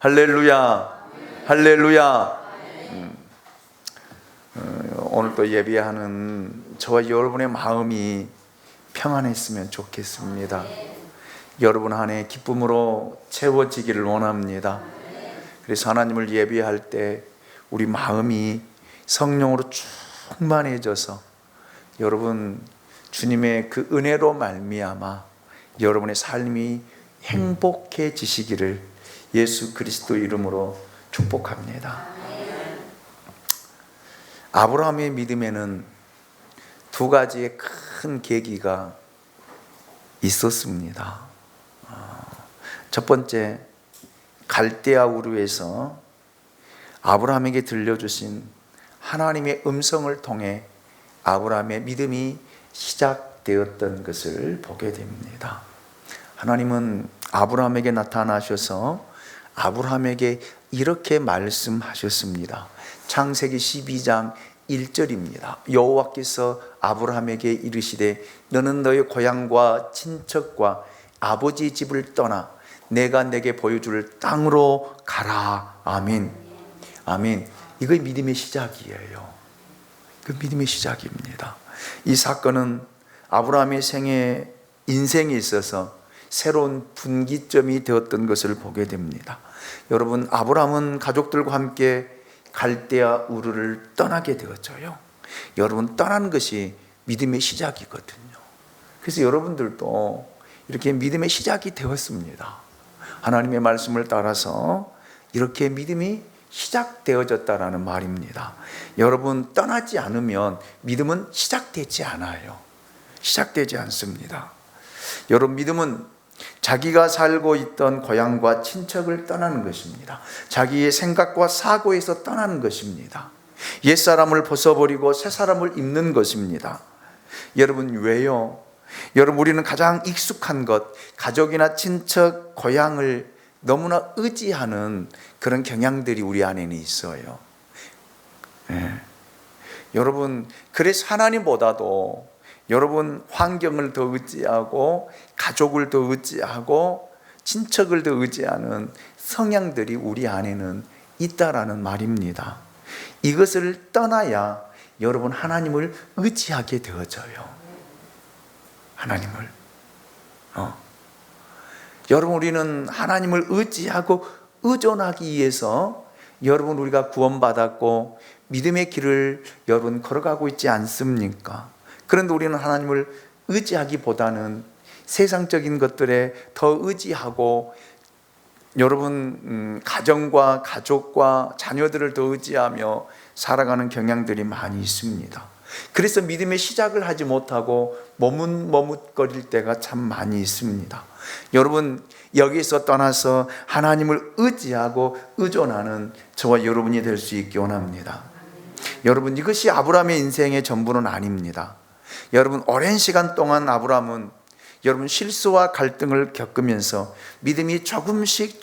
할렐루야, 할렐루야. 오늘 또 예배하는 저와 여러분의 마음이 평안했으면 좋겠습니다. 여러분 안에 기쁨으로 채워지기를 원합니다. 그래서 하나님을 예배할 때 우리 마음이 성령으로 충만해져서 여러분 주님의 그 은혜로 말미암아 여러분의 삶이 행복해지시기를 예수 그리스도 이름으로 축복합니다. 아브라함의 믿음에는 두 가지의 큰 계기가 있었습니다. 첫 번째, 갈대아 우르에서 아브라함에게 들려주신 하나님의 음성을 통해 아브라함의 믿음이 시작되었던 것을 보게 됩니다. 하나님은 아브라함에게 나타나셔서 아브라함에게 이렇게 말씀하셨습니다. 창세기 12장 1절입니다. 여호와께서 아브라함에게 이르시되 너는 너의 고향과 친척과 아버지 집을 떠나 내가 내게 보여줄 땅으로 가라. 아멘. 아멘. 이거 믿음의 시작이에요. 그 믿음의 시작입니다. 이 사건은 아브라함의 인생에 있어서 새로운 분기점이 되었던 것을 보게 됩니다. 여러분, 아브라함은 가족들과 함께 갈대아 우르를 떠나게 되었죠. 여러분, 떠나는 것이 믿음의 시작이거든요. 그래서 여러분들도 이렇게 믿음의 시작이 되었습니다. 하나님의 말씀을 따라서 이렇게 믿음이 시작되어졌다라는 말입니다. 여러분, 떠나지 않으면 믿음은 시작되지 않아요. 시작되지 않습니다. 여러분, 믿음은 자기가 살고 있던 고향과 친척을 떠나는 것입니다. 자기의 생각과 사고에서 떠나는 것입니다. 옛사람을 벗어버리고 새사람을 입는 것입니다. 여러분, 왜요? 여러분, 우리는 가장 익숙한 것, 가족이나 친척, 고향을 너무나 의지하는 그런 경향들이 우리 안에는 있어요. 여러분, 그래서 하나님보다도 여러분 환경을 더 의지하고 가족을 더 의지하고 친척을 더 의지하는 성향들이 우리 안에는 있다라는 말입니다. 이것을 떠나야 여러분 하나님을 의지하게 되어져요. 하나님을. 여러분, 우리는 하나님을 의지하고 의존하기 위해서 여러분 우리가 구원받았고 믿음의 길을 여러분 걸어가고 있지 않습니까? 그런데 우리는 하나님을 의지하기보다는 세상적인 것들에 더 의지하고 여러분 가정과 가족과 자녀들을 더 의지하며 살아가는 경향들이 많이 있습니다. 그래서 믿음의 시작을 하지 못하고 머뭇거릴 때가 참 많이 있습니다. 여러분, 여기서 떠나서 하나님을 의지하고 의존하는 저와 여러분이 될 수 있기 원합니다. 여러분, 이것이 아브라함의 인생의 전부는 아닙니다. 여러분, 오랜 시간 동안 아브라함은 여러분 실수와 갈등을 겪으면서 믿음이 조금씩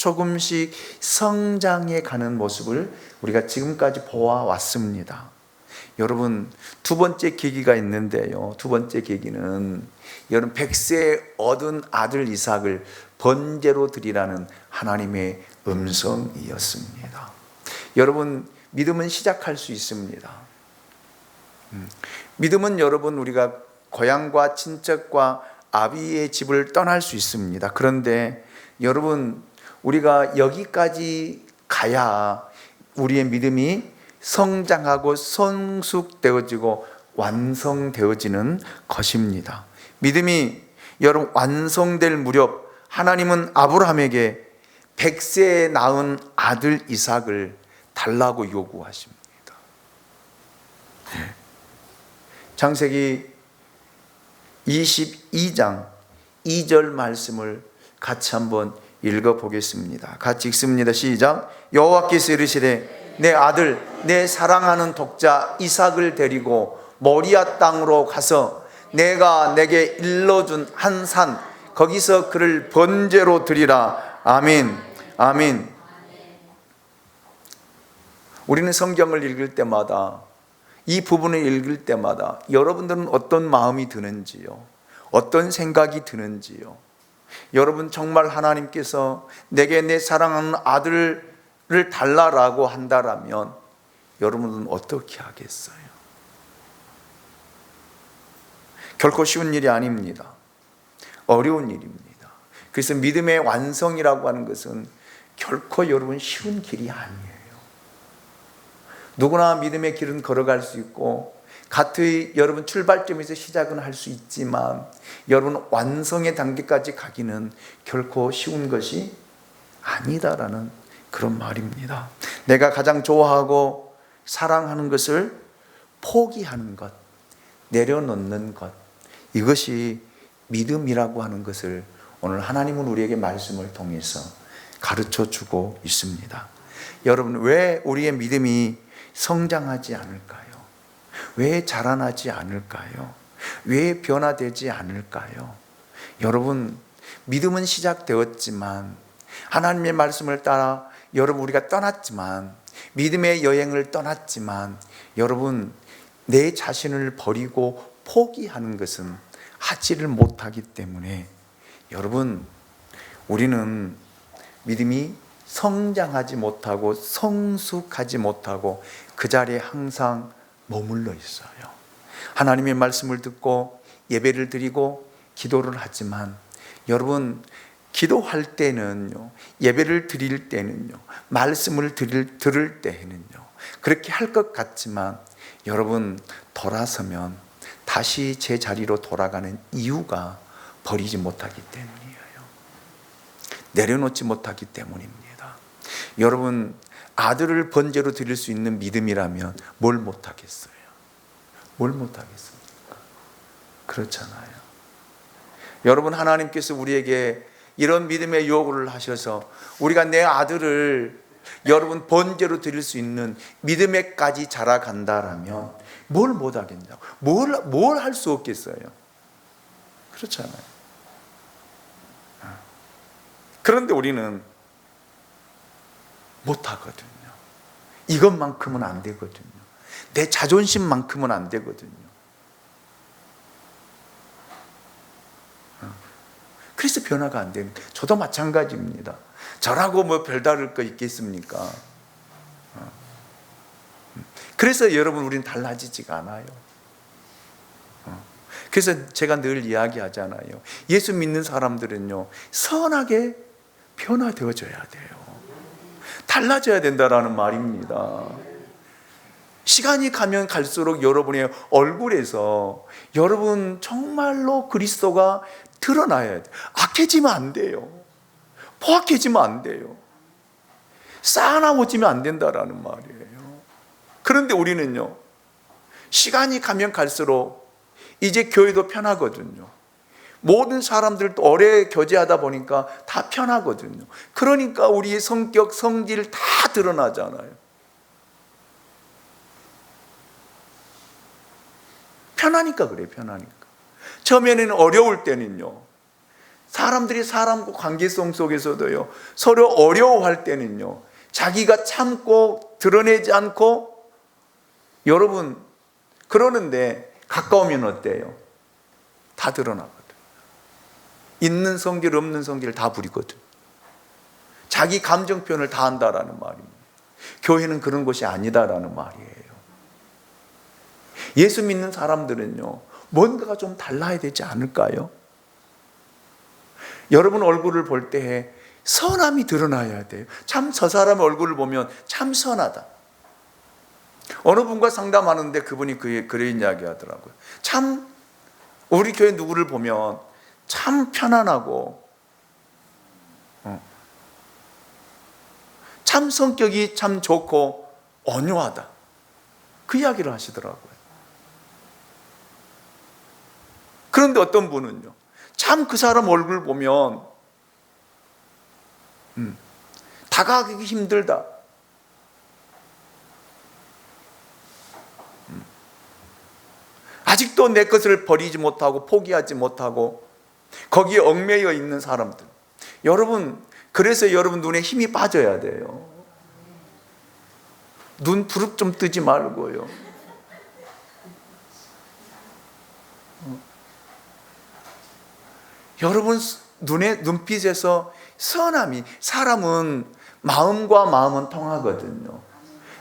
성장해 가는 모습을 우리가 지금까지 보아왔습니다. 여러분, 두 번째 계기가 있는데요. 두 번째 계기는 여러분 100세에 얻은 아들 이삭을 번제로 드리라는 하나님의 음성이었습니다. 여러분, 믿음은 시작할 수 있습니다. 믿음은 여러분 우리가 고향과 친척과 아비의 집을 떠날 수 있습니다. 그런데 여러분, 우리가 여기까지 가야 우리의 믿음이 성장하고 성숙되어지고 완성되어지는 것입니다. 믿음이 여러분 완성될 무렵 하나님은 아브라함에게 100세에 낳은 아들 이삭을 달라고 요구하십니다. 창세기 22장 2절 말씀을 같이 한번 읽어보겠습니다. 같이 읽습니다. 시작. 여호와께서 이르시되 내 아들 내 사랑하는 독자 이삭을 데리고 모리아 땅으로 가서 내가 내게 일러준 한 산 거기서 그를 번제로 드리라. 아멘. 아멘. 우리는 성경을 읽을 때마다 이 부분을 읽을 때마다 여러분들은 어떤 마음이 드는지요? 어떤 생각이 드는지요? 여러분 정말 하나님께서 내게 내 사랑하는 아들을 달라라고 한다라면 여러분은 어떻게 하겠어요? 결코 쉬운 일이 아닙니다. 어려운 일입니다. 그래서 믿음의 완성이라고 하는 것은 결코 여러분 쉬운 길이 아니에요. 누구나 믿음의 길은 걸어갈 수 있고 같이 여러분 출발점에서 시작은 할 수 있지만 여러분 완성의 단계까지 가기는 결코 쉬운 것이 아니다라는 그런 말입니다. 내가 가장 좋아하고 사랑하는 것을 포기하는 것, 내려놓는 것, 이것이 믿음이라고 하는 것을 오늘 하나님은 우리에게 말씀을 통해서 가르쳐 주고 있습니다. 여러분, 왜 우리의 믿음이 성장하지 않을까요? 왜 자라나지 않을까요? 왜 변화되지 않을까요? 여러분, 믿음은 시작되었지만 하나님의 말씀을 따라 여러분 우리가 떠났지만 믿음의 여행을 떠났지만 여러분 내 자신을 버리고 포기하는 것은 하지를 못하기 때문에 여러분 우리는 믿음이 성장하지 못하고 성숙하지 못하고 그 자리에 항상 머물러 있어요. 하나님의 말씀을 듣고 예배를 드리고 기도를 하지만 여러분 기도할 때는요, 예배를 드릴 때는요, 말씀을 들을 때는요 그렇게 할 것 같지만 여러분 돌아서면 다시 제 자리로 돌아가는 이유가 버리지 못하기 때문이에요. 내려놓지 못하기 때문입니다. 여러분 아들을 번제로 드릴 수 있는 믿음이라면 뭘 못하겠어요? 뭘 못하겠습니까? 그렇잖아요. 여러분 하나님께서 우리에게 이런 믿음의 요구를 하셔서 우리가 내 아들을 여러분 번제로 드릴 수 있는 믿음에까지 자라간다라면 뭘 못하겠냐고, 뭘 할 수 없겠어요? 그렇잖아요. 그런데 우리는 못하거든요. 이것만큼은 안 되거든요. 내 자존심만큼은 안 되거든요. 그래서 변화가 안 됩니다. 저도 마찬가지입니다. 저라고 뭐 별다를 거 있겠습니까? 그래서 여러분 우리는 달라지지가 않아요. 그래서 제가 늘 이야기하잖아요. 예수 믿는 사람들은요 선하게 변화되어져야 돼요. 달라져야 된다라는 말입니다. 시간이 가면 갈수록 여러분의 얼굴에서 여러분 정말로 그리스도가 드러나야 돼요. 악해지면 안 돼요. 포악해지면 안 돼요. 싸나워지면 안 된다라는 말이에요. 그런데 우리는요 시간이 가면 갈수록 이제 교회도 편하거든요. 모든 사람들도 오래 교제하다 보니까 다 편하거든요. 그러니까 우리의 성격, 성질 다 드러나잖아요. 편하니까 그래요. 편하니까. 처음에는 어려울 때는요 사람들이 사람과 관계성 속에서도요 서로 어려워할 때는요 자기가 참고 드러내지 않고 여러분 그러는데 가까우면 어때요? 다 드러나거든요. 있는 성질 없는 성질 다 부리거든요. 자기 감정 표현을 다 한다라는 말입니다. 교회는 그런 것이 아니다라는 말이에요. 예수 믿는 사람들은요 뭔가가 좀 달라야 되지 않을까요? 여러분 얼굴을 볼 때 선함이 드러나야 돼요. 참 저 사람의 얼굴을 보면 참 선하다. 어느 분과 상담하는데 그분이 그런 이야기 하더라고요. 참 우리 교회 누구를 보면 참 편안하고 참 성격이 참 좋고 온유하다. 그 이야기를 하시더라고요. 그런데 어떤 분은요 참 그 사람 얼굴 보면 다가가기 힘들다. 아직도 내 것을 버리지 못하고 포기하지 못하고 거기에 얽매여 있는 사람들. 여러분 그래서 여러분 눈에 힘이 빠져야 돼요. 눈 부릅 좀 뜨지 말고요. 여러분 눈빛에서 선함이, 사람은 마음과 마음은 통하거든요.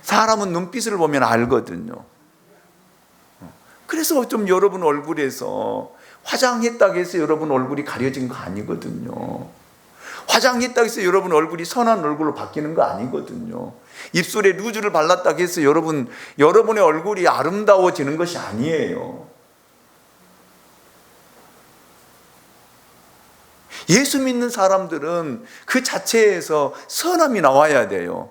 사람은 눈빛을 보면 알거든요. 그래서 좀 여러분 얼굴에서 화장했다고 해서 여러분 얼굴이 가려진 거 아니거든요. 화장했다고 해서 여러분 얼굴이 선한 얼굴로 바뀌는 거 아니거든요. 입술에 루즈를 발랐다고 해서 여러분의 얼굴이 아름다워지는 것이 아니에요. 예수 믿는 사람들은 그 자체에서 선함이 나와야 돼요.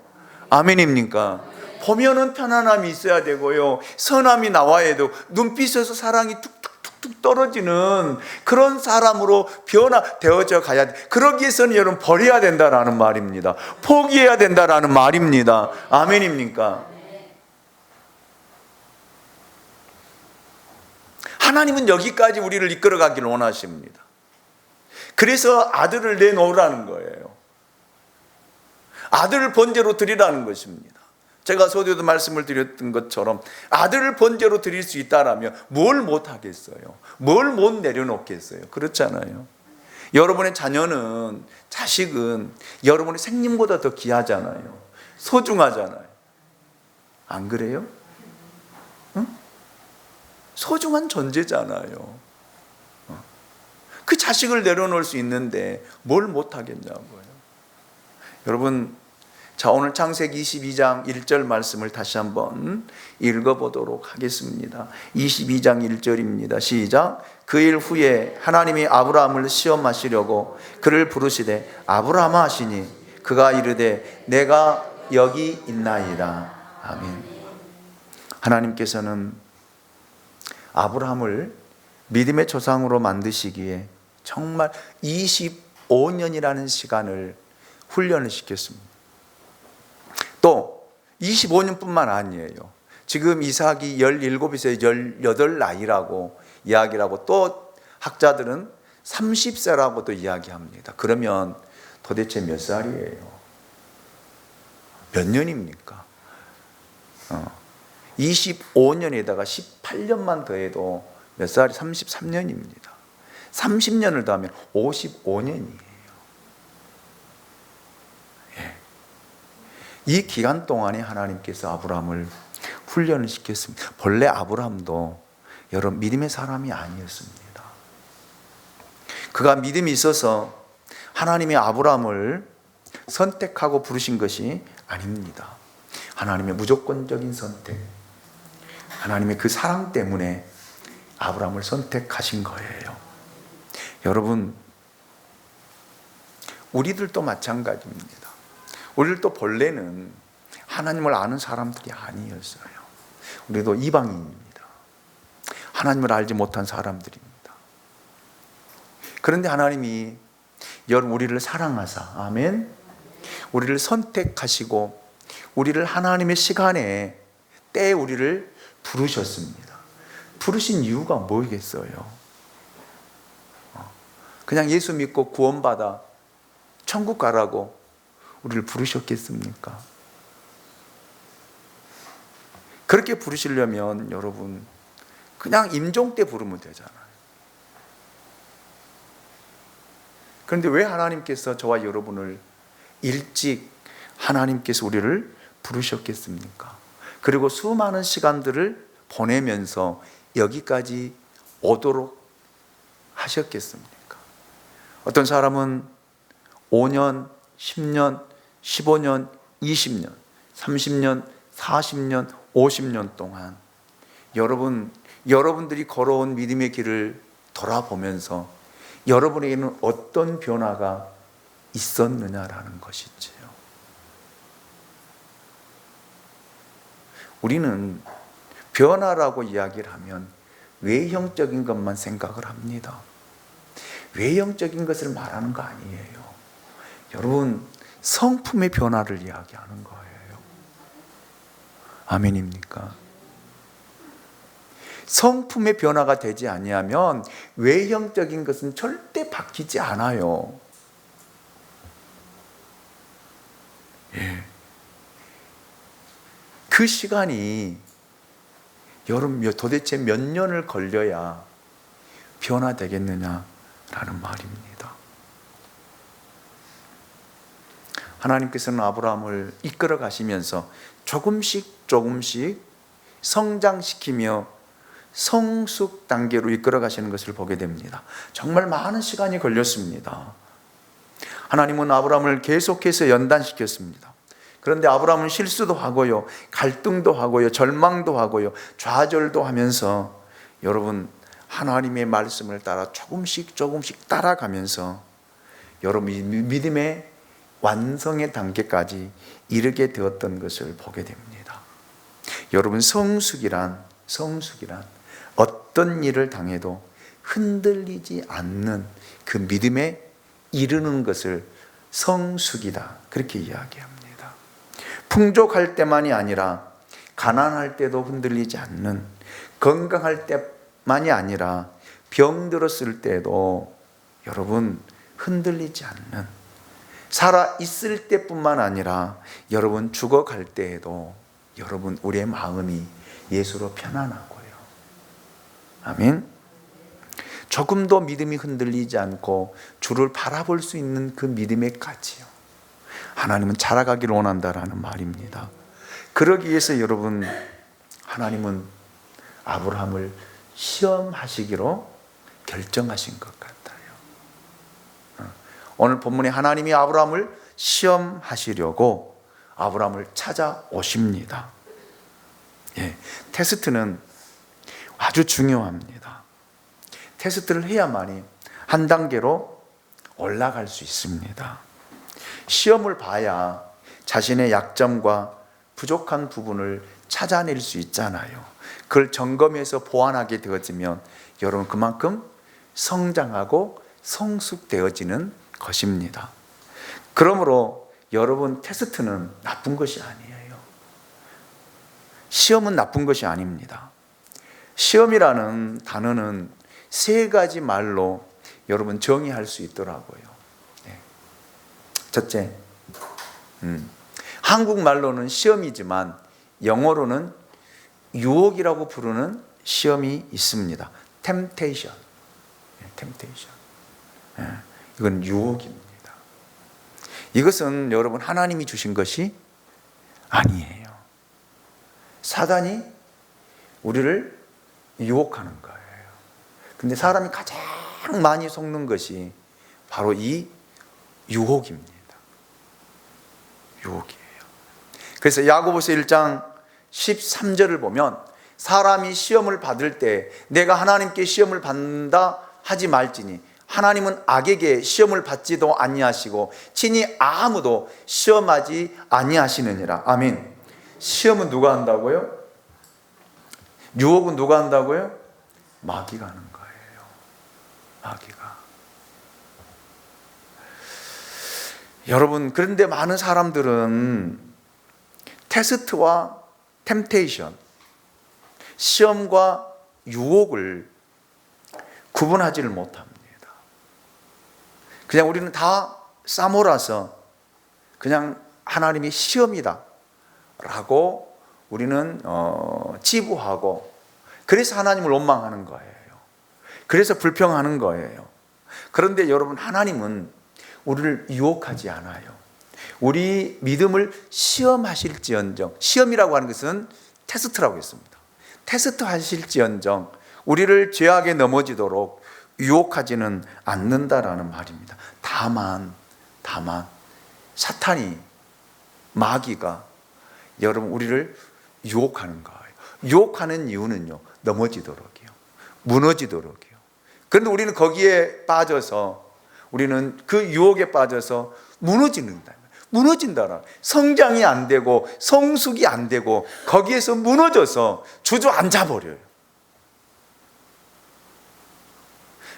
아멘입니까? 보면은 편안함이 있어야 되고요, 선함이 나와야 되고, 눈빛에서 사랑이 툭툭툭툭 떨어지는 그런 사람으로 변화되어져 가야 돼. 그러기 위해서는 여러분 버려야 된다라는 말입니다. 포기해야 된다라는 말입니다. 아멘입니까? 하나님은 여기까지 우리를 이끌어가기를 원하십니다. 그래서 아들을 내놓으라는 거예요. 아들을 번제로 드리라는 것입니다. 제가 서두에도 말씀을 드렸던 것처럼 아들을 번제로 드릴 수 있다라면 뭘 못하겠어요? 뭘 못 내려놓겠어요? 그렇잖아요. 여러분의 자식은 여러분의 생님보다 더 귀하잖아요. 소중하잖아요. 안 그래요? 응? 소중한 존재잖아요. 그 자식을 내려놓을 수 있는데 뭘 못하겠냐고요. 여러분, 자, 오늘 창세기 22장 1절 말씀을 다시 한번 읽어보도록 하겠습니다. 22장 1절입니다. 시작. 그 일 후에 하나님이 아브라함을 시험하시려고 그를 부르시되 아브라함아 하시니 그가 이르되 내가 여기 있나이다. 아멘. 하나님께서는 아브라함을 믿음의 조상으로 만드시기에 정말 25년이라는 시간을 훈련을 시켰습니다. 또 25년뿐만 아니에요. 지금 이삭이 17에서 18 나이라고 이야기를 하고, 또 학자들은 30세라고도 이야기합니다. 그러면 도대체 몇 살이에요? 몇 년입니까? 25년에다가 18년만 더해도 몇 살이? 33년입니다. 30년을 더하면 55년이에요. 이 기간 동안에 하나님께서 아브라함을 훈련을 시켰습니다. 본래 아브라함도 여러분 믿음의 사람이 아니었습니다. 그가 믿음이 있어서 하나님이 아브라함을 선택하고 부르신 것이 아닙니다. 하나님의 무조건적인 선택, 하나님의 그 사랑 때문에 아브라함을 선택하신 거예요. 여러분, 우리들도 마찬가지입니다. 우리들도 본래는 하나님을 아는 사람들이 아니었어요. 우리도 이방인입니다. 하나님을 알지 못한 사람들입니다. 그런데 하나님이 여러분 우리를 사랑하사, 아멘, 우리를 선택하시고 우리를 하나님의 시간에 때에 우리를 부르셨습니다. 부르신 이유가 뭐겠어요? 그냥 예수 믿고 구원받아 천국 가라고 우리를 부르셨겠습니까? 그렇게 부르시려면 여러분 그냥 임종 때 부르면 되잖아요. 그런데 왜 하나님께서 저와 여러분을 일찍 하나님께서 우리를 부르셨겠습니까? 그리고 수많은 시간들을 보내면서 여기까지 오도록 하셨겠습니까? 어떤 사람은 5년, 10년, 15년, 20년, 30년, 40년, 50년 동안 여러분들이 걸어온 믿음의 길을 돌아보면서 여러분에게는 어떤 변화가 있었느냐라는 것이지요. 우리는 변화라고 이야기를 하면 외형적인 것만 생각을 합니다. 외형적인 것을 말하는 거 아니에요. 여러분, 성품의 변화를 이야기하는 거예요. 아멘입니까? 성품의 변화가 되지 아니하면 외형적인 것은 절대 바뀌지 않아요. 예. 그 시간이 여러분 도대체 몇 년을 걸려야 변화되겠느냐라는 말입니다. 하나님께서는 아브라함을 이끌어 가시면서 조금씩 조금씩 성장시키며 성숙 단계로 이끌어 가시는 것을 보게 됩니다. 정말 많은 시간이 걸렸습니다. 하나님은 아브라함을 계속해서 연단시켰습니다. 그런데 아브라함은 실수도 하고요, 갈등도 하고요, 절망도 하고요, 좌절도 하면서 여러분 하나님의 말씀을 따라 조금씩 조금씩 따라가면서 여러분 믿음의 완성의 단계까지 이르게 되었던 것을 보게 됩니다. 여러분 성숙이란 어떤 일을 당해도 흔들리지 않는 그 믿음에 이르는 것을 성숙이다, 그렇게 이야기합니다. 풍족할 때만이 아니라 가난할 때도 흔들리지 않는, 건강할 때만이 아니라 병들었을 때도 여러분 흔들리지 않는, 살아 있을 때뿐만 아니라 여러분 죽어갈 때에도 여러분 우리의 마음이 예수로 편안하고요. 아멘. 조금도 믿음이 흔들리지 않고 주를 바라볼 수 있는 그 믿음에까지요, 하나님은 자라가기를 원한다라는 말입니다. 그러기 위해서 여러분 하나님은 아브라함을 시험하시기로 결정하신 것 같아요. 오늘 본문에 하나님이 아브라함을 시험하시려고 아브라함을 찾아오십니다. 테스트는 아주 중요합니다. 테스트를 해야만이 한 단계로 올라갈 수 있습니다. 시험을 봐야 자신의 약점과 부족한 부분을 찾아낼 수 있잖아요. 그걸 점검해서 보완하게 되어지면 여러분 그만큼 성장하고 성숙되어지는 것입니다. 그러므로 여러분 테스트는 나쁜 것이 아니에요. 시험은 나쁜 것이 아닙니다. 시험이라는 단어는 세 가지 말로 여러분 정의할 수 있더라고요. 첫째, 한국말로는 시험이지만 영어로는 유혹이라고 부르는 시험이 있습니다. temptation. 이건 유혹입니다. 이것은 여러분 하나님이 주신 것이 아니에요. 사단이 우리를 유혹하는 거예요. 근데 사람이 가장 많이 속는 것이 바로 이 유혹입니다. 유혹이에요. 그래서 야고보서 1장 13절을 보면 사람이 시험을 받을 때 내가 하나님께 시험을 받는다 하지 말지니 하나님은 악에게 시험을 받지도 아니하시고 친히 아무도 시험하지 아니하시느니라. 아멘. 시험은 누가 한다고요? 유혹은 누가 한다고요? 마귀가 하는 거예요. 마귀가. 여러분, 그런데 많은 사람들은 테스트와 템테이션, 시험과 유혹을 구분하지를 못합니다. 그냥 우리는 다 싸몰아서 그냥 하나님이 시험이다 라고 우리는 치부하고, 그래서 하나님을 원망하는 거예요. 그래서 불평하는 거예요. 그런데 여러분, 하나님은 우리를 유혹하지 않아요. 우리 믿음을 시험하실지언정, 시험이라고 하는 것은 테스트라고 했습니다. 테스트 하실지언정 우리를 죄악에 넘어지도록 유혹하지는 않는다라는 말입니다. 다만 사탄이, 마귀가 여러분 우리를 유혹하는 거예요. 유혹하는 이유는요, 넘어지도록이요, 무너지도록이요. 그런데 우리는 거기에 빠져서, 우리는 그 유혹에 빠져서 무너진다라. 성장이 안 되고 성숙이 안 되고 거기에서 무너져서 주저앉아 버려요.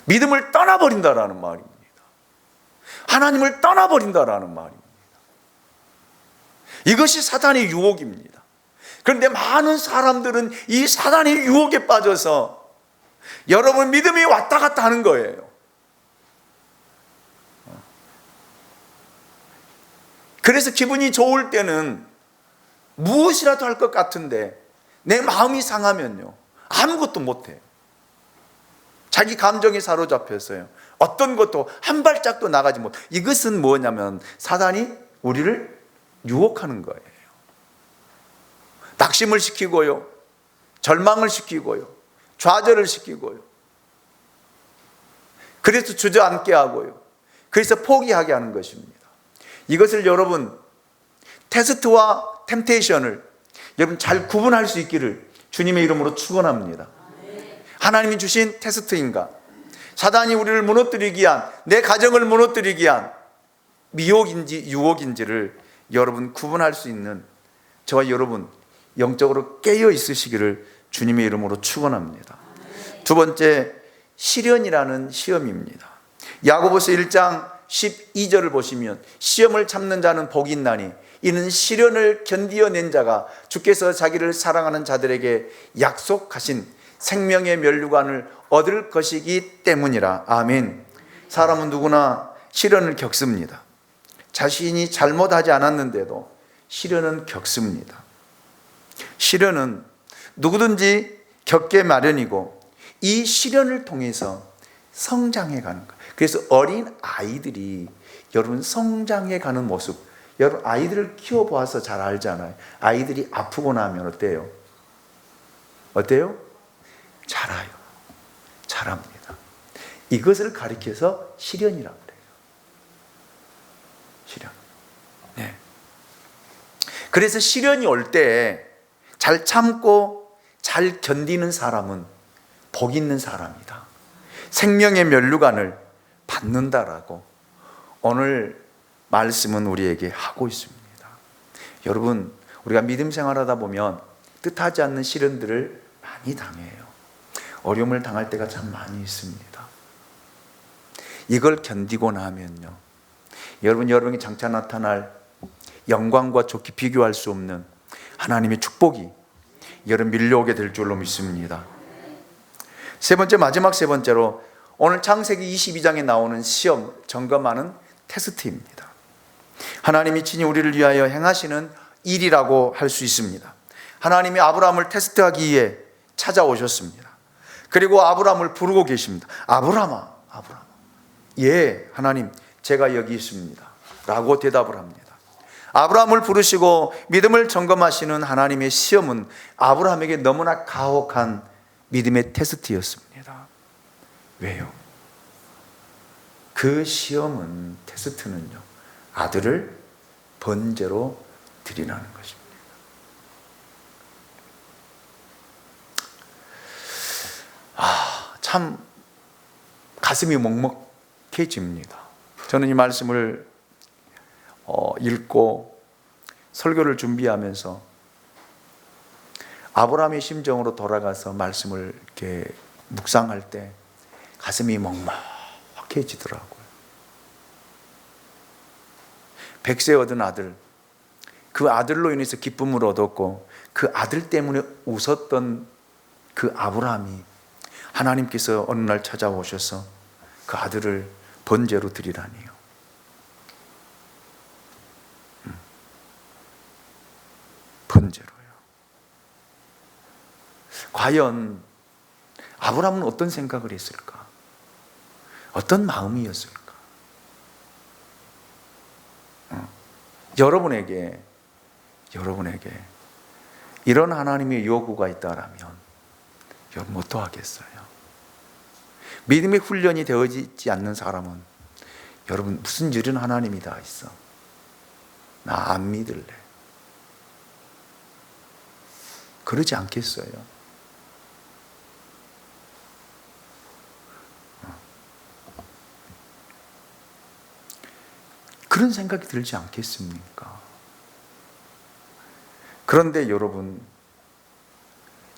믿음을 떠나버린다라는 말입니다. 하나님을 떠나버린다라는 말입니다. 이것이 사탄의 유혹입니다. 그런데 많은 사람들은 이 사탄의 유혹에 빠져서 여러분 믿음이 왔다 갔다 하는 거예요. 그래서 기분이 좋을 때는 무엇이라도 할 것 같은데 내 마음이 상하면요, 아무것도 못해요. 자기 감정에 사로잡혔어요. 어떤 것도 한 발짝도 나가지 못. 이것은 뭐냐면 사단이 우리를 유혹하는 거예요. 낙심을 시키고요, 절망을 시키고요, 좌절을 시키고요, 그래서 주저앉게 하고요, 그래서 포기하게 하는 것입니다. 이것을 여러분, 테스트와 템테이션을 여러분 잘 구분할 수 있기를 주님의 이름으로 축원합니다. 하나님이 주신 테스트인가, 사단이 우리를 무너뜨리기 위한, 내 가정을 무너뜨리기 위한 미혹인지 유혹인지를 여러분 구분할 수 있는 저와 여러분 영적으로 깨어 있으시기를 주님의 이름으로 축원합니다. 두 번째, 시련이라는 시험입니다. 야고보서 1장 12절을 보시면 시험을 참는 자는 복이 있나니 이는 시련을 견디어낸 자가 주께서 자기를 사랑하는 자들에게 약속하신 생명의 면류관을 얻을 것이기 때문이라. 아멘. 사람은 누구나 시련을 겪습니다. 자신이 잘못하지 않았는데도 시련은 겪습니다. 시련은 누구든지 겪게 마련이고 이 시련을 통해서 성장해 가는 거예요. 그래서 어린 아이들이 여러분 성장해 가는 모습, 여러분 아이들을 키워보아서 잘 알잖아요. 아이들이 아프고 나면 어때요? 어때요? 자라요. 자랍니다. 이것을 가리켜서 시련이라고 그래요. 시련. 네. 그래서 시련이 올 때 잘 참고 잘 견디는 사람은 복 있는 사람이다. 생명의 면류관을 받는다라고 오늘 말씀은 우리에게 하고 있습니다. 여러분, 우리가 믿음 생활하다 보면 뜻하지 않는 시련들을 많이 당해요. 어려움을 당할 때가 참 많이 있습니다. 이걸 견디고 나면요, 여러분이 장차 나타날 영광과 좋게 비교할 수 없는 하나님의 축복이 여러분 밀려오게 될 줄로 믿습니다. 세 번째, 마지막 세 번째로 오늘 창세기 22장에 나오는 시험, 점검하는 테스트입니다. 하나님이 친히 우리를 위하여 행하시는 일이라고 할 수 있습니다. 하나님이 아브라함을 테스트하기 위해 찾아오셨습니다. 그리고 아브라함을 부르고 계십니다. 아브라함아, 아브라함. 예, 하나님, 제가 여기 있습니다 라고 대답을 합니다. 아브라함을 부르시고 믿음을 점검하시는 하나님의 시험은 아브라함에게 너무나 가혹한 믿음의 테스트였습니다. 왜요? 그 시험은, 테스트는요, 아들을 번제로 드리라는 것입니다. 참 가슴이 먹먹해집니다. 저는 이 말씀을 읽고 설교를 준비하면서 아브라함의 심정으로 돌아가서 말씀을 이렇게 묵상할 때 가슴이 먹먹해지더라고요. 100세 얻은 아들, 그 아들로 인해서 기쁨을 얻었고 그 아들 때문에 웃었던 그 아브라함이 하나님께서 어느 날 찾아오셔서 그 아들을 번제로 드리라니요. 번제로요. 과연 아브라함은 어떤 생각을 했을까? 어떤 마음이었을까? 여러분에게 이런 하나님의 요구가 있다라면 여러분 어떠하겠어요? 믿음의 훈련이 되어지지 않는 사람은 여러분 무슨 이런 하나님이 다 있어? 나 안 믿을래. 그러지 않겠어요? 그런 생각이 들지 않겠습니까? 그런데 여러분,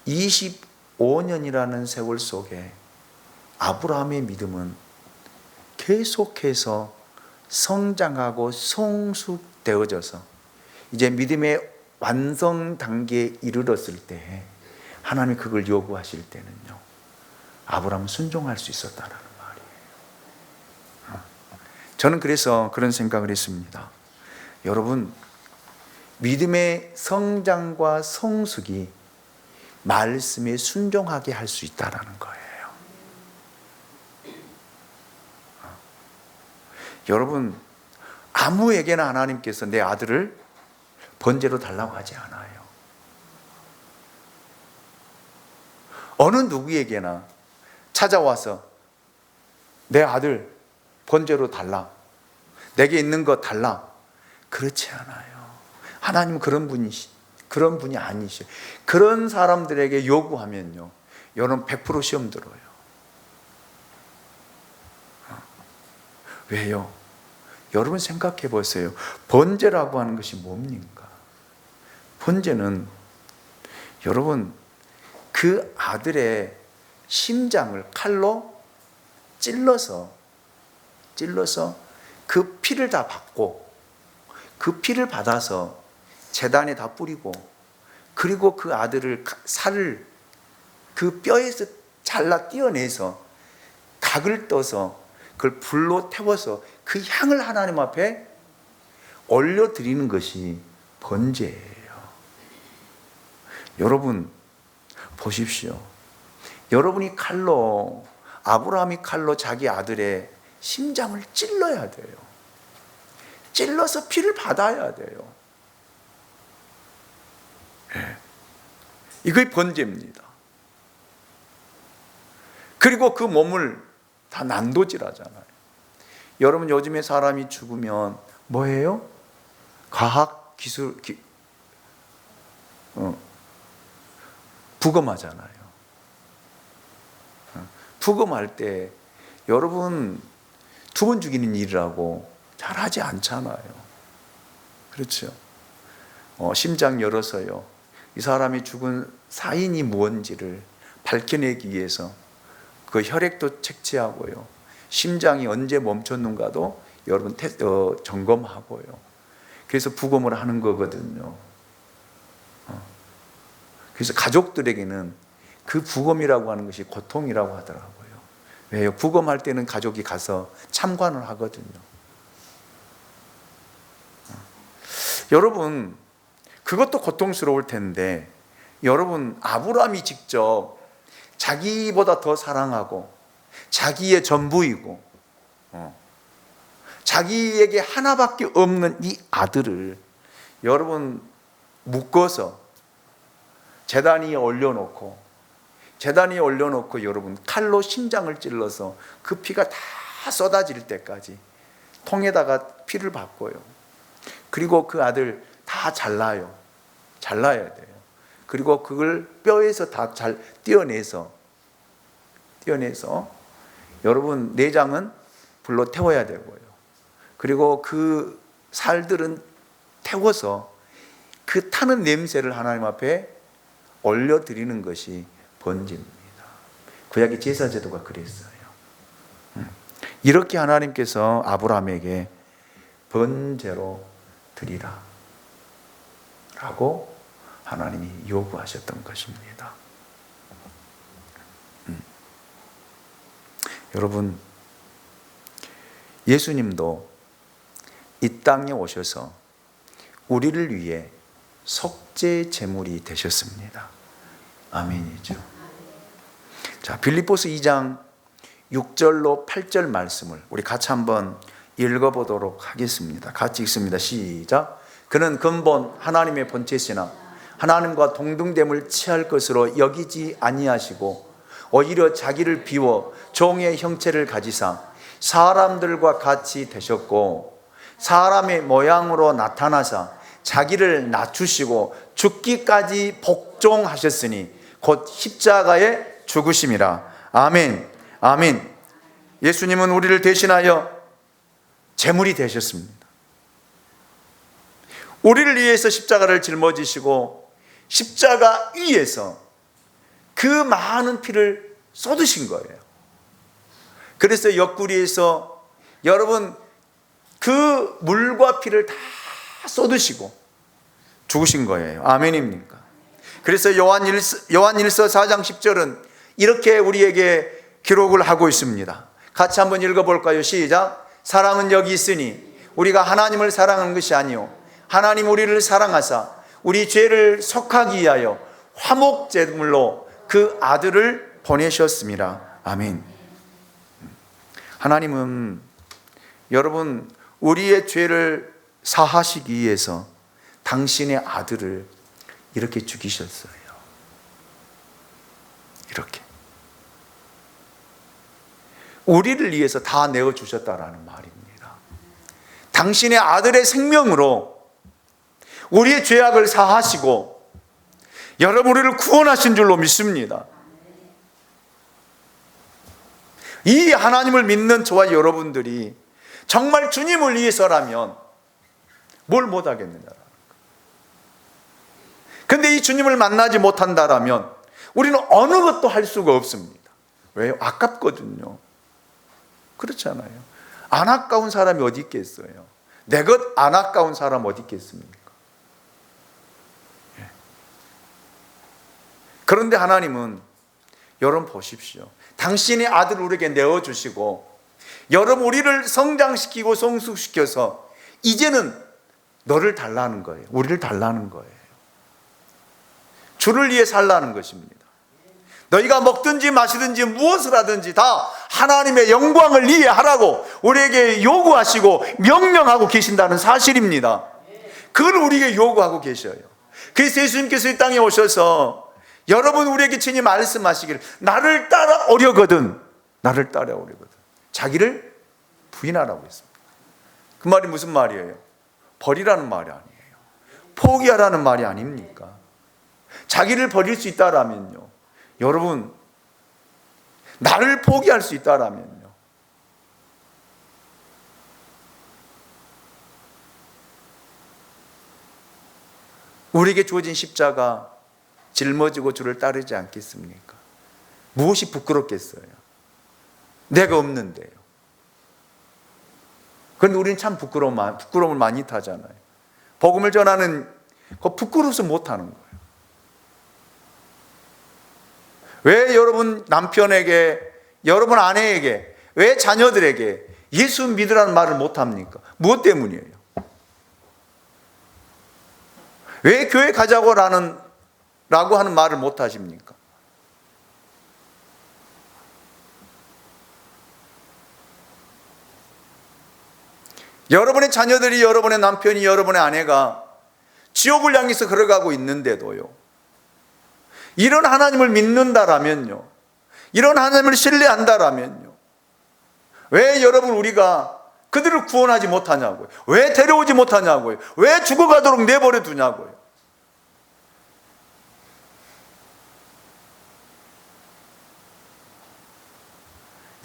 25년이라는 세월 속에 아브라함의 믿음은 계속해서 성장하고 성숙되어져서 이제 믿음의 완성 단계에 이르렀을 때 하나님이 그걸 요구하실 때는요, 아브라함은 순종할 수 있었다라는 말이에요. 저는 그래서 그런 생각을 했습니다. 여러분, 믿음의 성장과 성숙이 말씀에 순종하게 할 수 있다라는 거예요. 여러분, 아무에게나 하나님께서 내 아들을 번제로 달라고 하지 않아요. 어느 누구에게나 찾아와서 내 아들 번제로 달라, 내게 있는 거 달라, 그렇지 않아요. 하나님은 그런 분이 아니시죠. 그런 사람들에게 요구하면요, 여러분 100% 시험 들어요. 왜요? 여러분 생각해 보세요. 번제라고 하는 것이 뭡니까? 번제는 여러분 그 아들의 심장을 칼로 찔러서 그 피를 다 받고, 그 피를 받아서 제단에 다 뿌리고, 그리고 그 아들을 살을 그 뼈에서 잘라 떼어내서 각을 떠서 그걸 불로 태워서 그 향을 하나님 앞에 올려드리는 것이 번제예요. 여러분 보십시오. 여러분이 아브라함이 칼로 자기 아들의 심장을 찔러야 돼요. 찔러서 피를 받아야 돼요. 네. 이게 번제입니다. 그리고 그 몸을 다 난도질하잖아요. 여러분 요즘에 사람이 죽으면 뭐예요? 과학 기술 부검하잖아요. 부검할 때 여러분 2번 죽이는 일이라고 잘하지 않잖아요. 그렇죠? 심장 열어서요, 이 사람이 죽은 사인이 무언지를 밝혀내기 위해서 그 혈액도 채취하고요, 심장이 언제 멈췄는가도 여러분 점검하고요. 그래서 부검을 하는 거거든요. 그래서 가족들에게는 그 부검이라고 하는 것이 고통이라고 하더라고요. 왜요? 부검할 때는 가족이 가서 참관을 하거든요. 여러분 그것도 고통스러울 텐데, 여러분 아브라함이 직접 자기보다 더 사랑하고 자기의 전부이고 자기에게 하나밖에 없는 이 아들을 여러분 묶어서 제단 위에 올려놓고 여러분 칼로 심장을 찔러서 그 피가 다 쏟아질 때까지 통에다가 피를 받고요, 그리고 그 아들 다 잘라야 돼요. 그리고 그걸 뼈에서 다 잘 떼어내서 여러분 내장은 불로 태워야 되고요, 그리고 그 살들은 태워서 그 타는 냄새를 하나님 앞에 올려드리는 것이 번제입니다. 구약의 제사제도가 그랬어요. 이렇게 하나님께서 아브라함에게 번제로 드리라 라고 하나님이 요구하셨던 것입니다. 여러분 예수님도 이 땅에 오셔서 우리를 위해 속죄 제물이 되셨습니다. 아멘이죠. 자, 빌립보서 2장 6절로 8절 말씀을 우리 같이 한번 읽어보도록 하겠습니다. 같이 읽습니다. 시작. 그는 근본 하나님의 본체시나 하나님과 동등됨을 취할 것으로 여기지 아니하시고 오히려 자기를 비워 종의 형체를 가지사 사람들과 같이 되셨고 사람의 모양으로 나타나사 자기를 낮추시고 죽기까지 복종하셨으니 곧 십자가에 죽으심이라. 아멘. 아멘. 예수님은 우리를 대신하여 제물이 되셨습니다. 우리를 위해서 십자가를 짊어지시고 십자가 위에서 그 많은 피를 쏟으신 거예요. 그래서 옆구리에서 여러분 그 물과 피를 다 쏟으시고 죽으신 거예요. 아멘입니까? 그래서 요한일서 4장 10절은 이렇게 우리에게 기록을 하고 있습니다. 같이 한번 읽어볼까요? 시작. 사랑은 여기 있으니 우리가 하나님을 사랑하는 것이 아니요 하나님 우리를 사랑하사 우리 죄를 속하기 위하여 화목제물로 그 아들을 보내셨습니다. 아멘. 하나님은 여러분 우리의 죄를 사하시기 위해서 당신의 아들을 이렇게 죽이셨어요. 이렇게 우리를 위해서 다 내어주셨다라는 말입니다. 당신의 아들의 생명으로 우리의 죄악을 사하시고 여러분 우리를 구원하신 줄로 믿습니다. 이 하나님을 믿는 저와 여러분들이 정말 주님을 위해서라면 뭘 못하겠느냐라는 거예요. 근데 이 주님을 만나지 못한다라면 우리는 어느 것도 할 수가 없습니다. 왜요? 아깝거든요. 그렇잖아요. 안 아까운 사람이 어디 있겠어요? 내 것 안 아까운 사람 어디 있겠습니까? 그런데 하나님은 여러분 보십시오. 당신의 아들을 우리에게 내어주시고 여러분 우리를 성장시키고 성숙시켜서 이제는 너를 달라는 거예요. 우리를 달라는 거예요. 주를 위해 살라는 것입니다. 너희가 먹든지 마시든지 무엇을 하든지 다 하나님의 영광을 위해 하라고 우리에게 요구하시고 명령하고 계신다는 사실입니다. 그걸 우리에게 요구하고 계셔요. 그래서 예수님께서 이 땅에 오셔서 여러분 우리에게 친히 말씀하시기를 나를 따라오려거든 나를 따라오려거든 자기를 부인하라고 했습니다. 그 말이 무슨 말이에요? 버리라는 말이 아니에요. 포기하라는 말이 아닙니까? 자기를 버릴 수 있다라면요, 여러분 나를 포기할 수 있다라면요, 우리에게 주어진 십자가 짊어지고 주를 따르지 않겠습니까? 무엇이 부끄럽겠어요? 내가 없는데요. 그런데 우리는 참 부끄러움을 많이 타잖아요. 복음을 전하는 거 부끄러워서 못하는 거예요. 왜 여러분 남편에게, 여러분 아내에게, 왜 자녀들에게 예수 믿으라는 말을 못합니까? 무엇 때문이에요? 왜 교회 가자고 라고 하는 말을 못하십니까? 여러분의 자녀들이, 여러분의 남편이, 여러분의 아내가 지옥을 향해서 걸어가고 있는데도요, 이런 하나님을 믿는다라면요, 이런 하나님을 신뢰한다라면요, 왜 여러분 우리가 그들을 구원하지 못하냐고요? 왜 데려오지 못하냐고요? 왜 죽어가도록 내버려 두냐고요?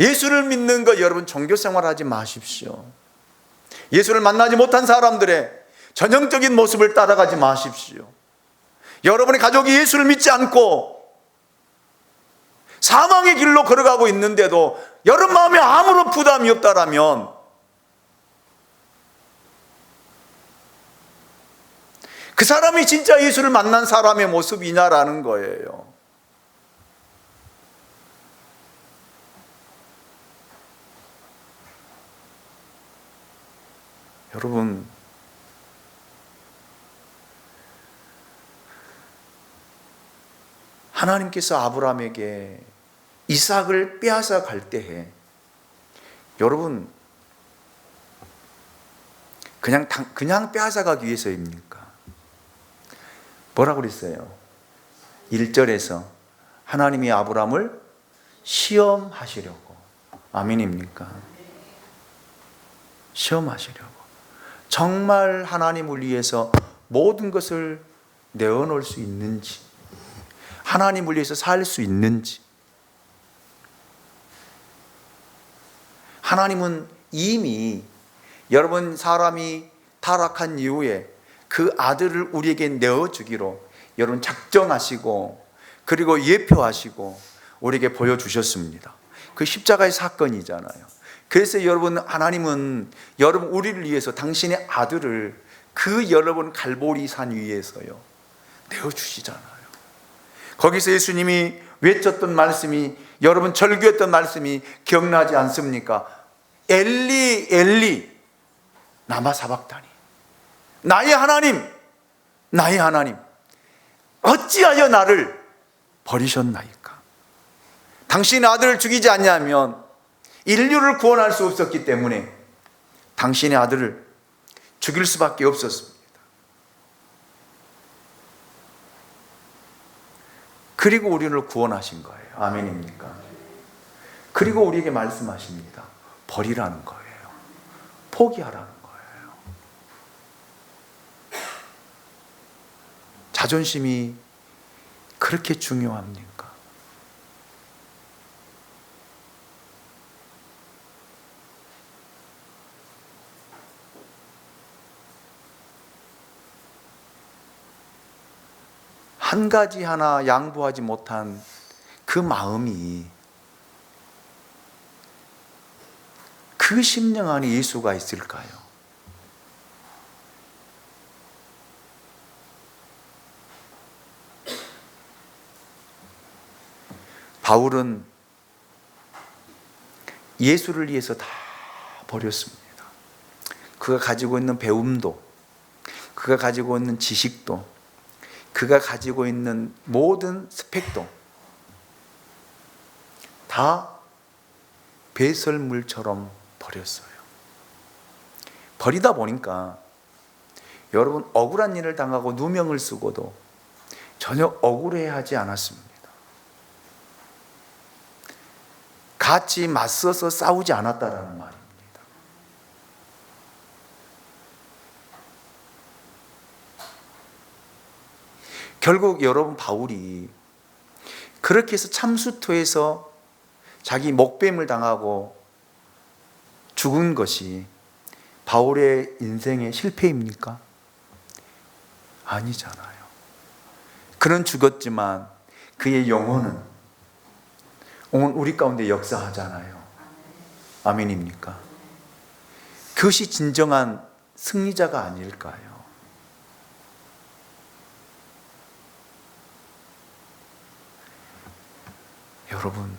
예수를 믿는 것, 여러분 종교생활 하지 마십시오. 예수를 만나지 못한 사람들의 전형적인 모습을 따라가지 마십시오. 여러분의 가족이 예수를 믿지 않고 사망의 길로 걸어가고 있는데도 여러분 마음에 아무런 부담이 없다라면 그 사람이 진짜 예수를 만난 사람의 모습이냐라는 거예요. 여러분, 하나님께서 아브라함에게 이삭을 빼앗아 갈 때에 여러분 그냥 빼앗아 가기 위해서입니까? 뭐라고 그랬어요? 1절에서 하나님이 아브라함을 시험하시려고. 아멘입니까? 시험하시려고. 정말 하나님을 위해서 모든 것을 내어놓을 수 있는지, 하나님을 위해서 살 수 있는지. 하나님은 이미 여러분 사람이 타락한 이후에 그 아들을 우리에게 내어주기로 여러분 작정하시고 그리고 예표하시고 우리에게 보여주셨습니다. 그 십자가의 사건이잖아요. 그래서 여러분 하나님은 여러분 우리를 위해서 당신의 아들을 그 여러분 갈보리 산 위에서요 내어주시잖아요. 거기서 예수님이 외쳤던 말씀이, 여러분 절규했던 말씀이 기억나지 않습니까? 엘리 엘리 라마 사박다니, 나의 하나님, 나의 하나님, 어찌하여 나를 버리셨나이까? 당신의 아들을 죽이지 않냐면 인류를 구원할 수 없었기 때문에 당신의 아들을 죽일 수밖에 없었습니다. 그리고 우리를 구원하신 거예요. 아멘입니까? 그리고 우리에게 말씀하십니다. 버리라는 거예요. 포기하라는 거예요. 자존심이 그렇게 중요합니까? 한 가지 하나 양보하지 못한 그 마음이, 그 심령 안에 예수가 있을까요? 바울은 예수를 위해서 다 버렸습니다. 그가 가지고 있는 배움도, 그가 가지고 있는 지식도, 그가 가지고 있는 모든 스펙도 다 배설물처럼 버렸어요. 버리다 보니까 여러분, 억울한 일을 당하고 누명을 쓰고도 전혀 억울해하지 않았습니다. 같이 맞서서 싸우지 않았다라는 말입니다. 결국 여러분, 바울이 그렇게 해서 참수토에서 자기 목뱀을 당하고 죽은 것이 바울의 인생의 실패입니까? 아니잖아요. 그는 죽었지만 그의 영혼은 오늘 우리 가운데 역사하잖아요. 아멘입니까? 그것이 진정한 승리자가 아닐까요? 여러분,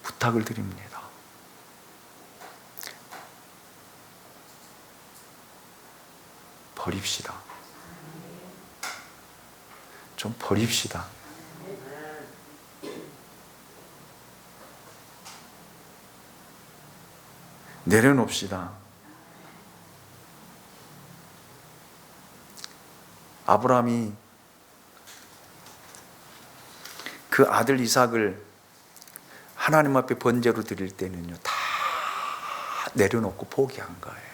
부탁을 드립니다. 버립시다. 좀 버립시다. 내려놓읍시다. 아브라함이 그 아들 이삭을 하나님 앞에 번제로 드릴 때는요, 다 내려놓고 포기한 거예요.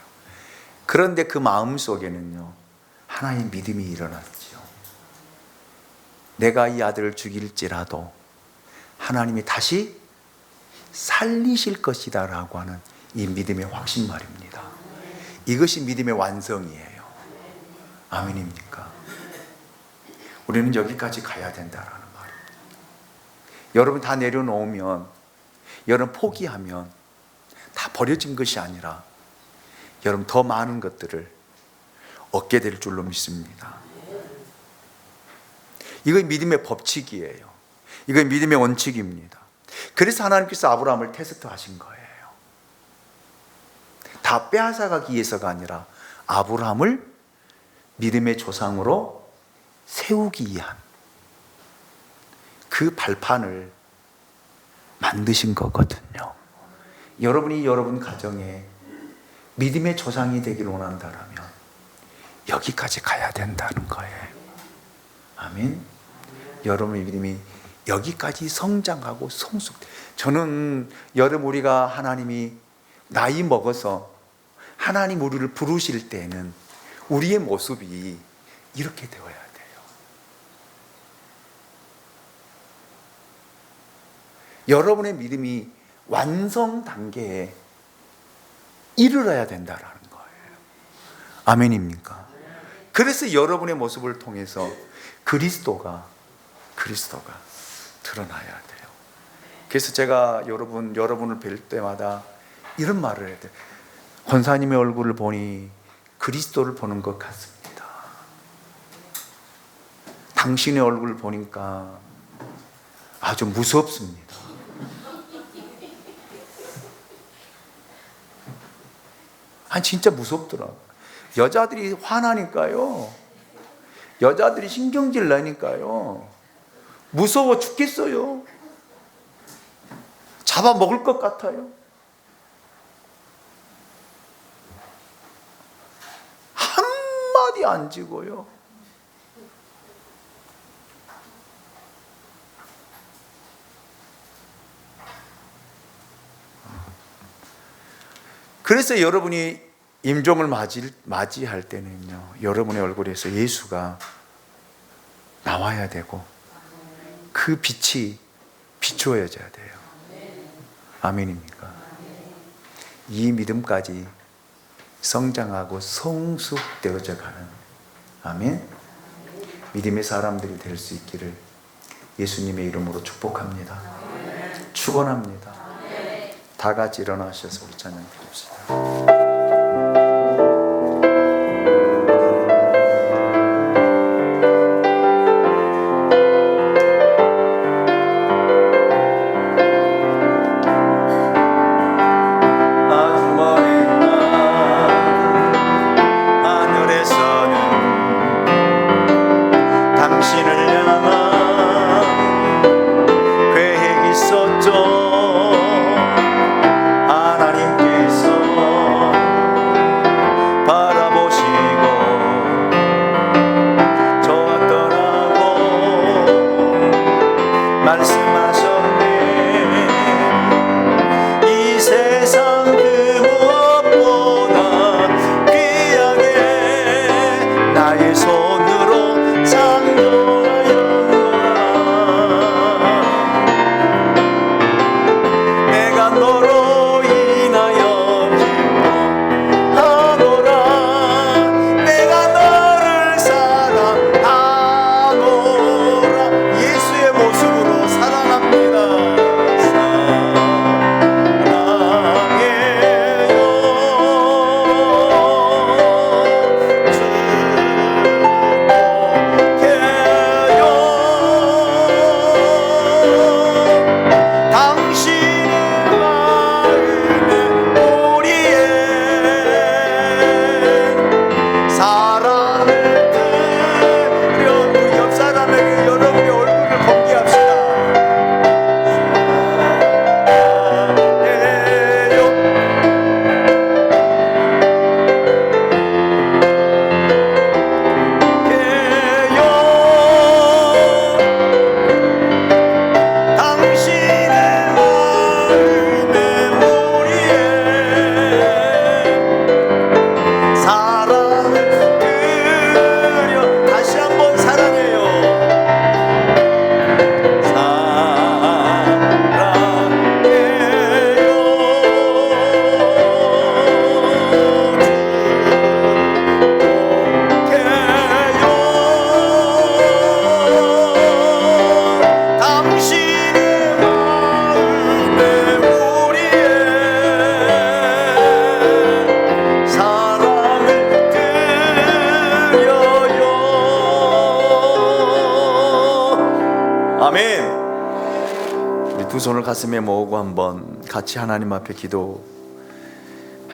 그런데 그 마음 속에는요, 하나의 믿음이 일어났죠. 내가 이 아들을 죽일지라도 하나님이 다시 살리실 것이다 라고 하는 이 믿음의 확신 말입니다. 이것이 믿음의 완성이에요. 아멘입니까? 우리는 여기까지 가야 된다라는 말입니다. 여러분, 다 내려놓으면, 여러분 포기하면 다 버려진 것이 아니라 여러분 더 많은 것들을 얻게 될 줄로 믿습니다. 이건 믿음의 법칙이에요. 이건 믿음의 원칙입니다. 그래서 하나님께서 아브라함을 테스트하신 거예요. 다 빼앗아가기 위해서가 아니라 아브라함을 믿음의 조상으로 세우기 위한 그 발판을 만드신 거거든요. 여러분이 여러분 가정에 믿음의 조상이 되길 원한다면 여기까지 가야 된다는 거예요. 아멘. 여러분의 믿음이 여기까지 성장하고 성숙돼. 저는 여러분, 우리가 하나님이 나이 먹어서 하나님 우리를 부르실 때는 우리의 모습이 이렇게 되어야 돼요. 여러분의 믿음이 완성 단계에 이르러야 된다라는 거예요. 아멘입니까? 그래서 여러분의 모습을 통해서 그리스도가 드러나야 돼요. 그래서 제가 여러분을 뵐 때마다 이런 말을 해야 돼요. 권사님의 얼굴을 보니 그리스도를 보는 것 같습니다. 당신의 얼굴을 보니까 아주 무섭습니다. 아니, 진짜 무섭더라고요. 여자들이 화나니까요. 여자들이 신경질 나니까요. 무서워 죽겠어요. 잡아먹을 것 같아요. 손이 안 지고요. 그래서 여러분이 임종을 맞이할 때는요, 여러분의 얼굴에서 예수가 나와야 되고 그 빛이 비추어져야 돼요. 아멘입니까? 이 믿음까지 성장하고 성숙되어져 가는, 아멘, 믿음의 사람들이 될 수 있기를 예수님의 이름으로 축복합니다. 축원합니다. 다 같이 일어나셔서 우리 찬양 드립시다. 아멘. 우리 두 손을 가슴에 모으고 한번 같이 하나님 앞에 기도